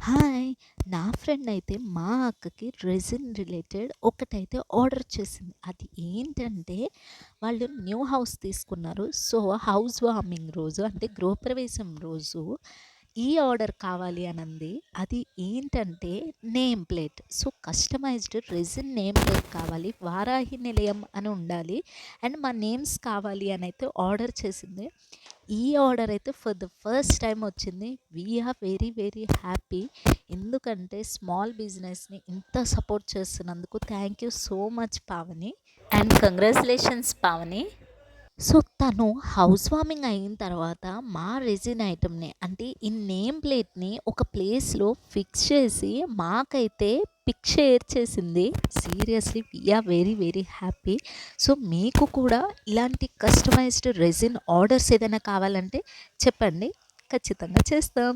Hi! నా friend అయితే మా అక్కకి రెసిన్ రిలేటెడ్ ఒకటైతే ఆర్డర్ చేసింది. అది ఏంటంటే వాళ్ళు న్యూ హౌస్ తీసుకున్నారు. సో, హౌస్ వార్మింగ్ రోజు అంటే గృహప్రవేశం రోజు ఈ ఆర్డర్ కావాలి అనంది. అది ఏంటంటే name plate. So, customized resin name plate కావాలి. వారాహి నిలయం అని ఉండాలి. అండ్ మా నేమ్స్ కావాలి అనైతే ఆర్డర్ చేసింది. ఈ ఆర్డర్ అయితే ఫర్ ద ఫస్ట్ టైం వచ్చింది. We are very very happy. ఎందుకంటే స్మాల్ బిజినెస్ని ఇంత సపోర్ట్ చేస్తున్నందుకు thank you so much Pavani. And congratulations Pavani. So, తను హౌస్ వార్మింగ్ అయిన తర్వాత మా రెసిన్ ఐటెమ్‌ని అంటే ఈ నేమ్ ప్లేట్‌ని ఒక ప్లేస్‌లో ఫిక్స్ చేసి మాకైతే పిక్ షేర్ చేసింది. Seriously we are very very happy. So, మీకు కూడా ఇలాంటి కస్టమైజ్డ్ రెసిన్ ఆర్డర్స్ ఏదైనా కావాలంటే చెప్పండి. ఖచ్చితంగా చేస్తాం.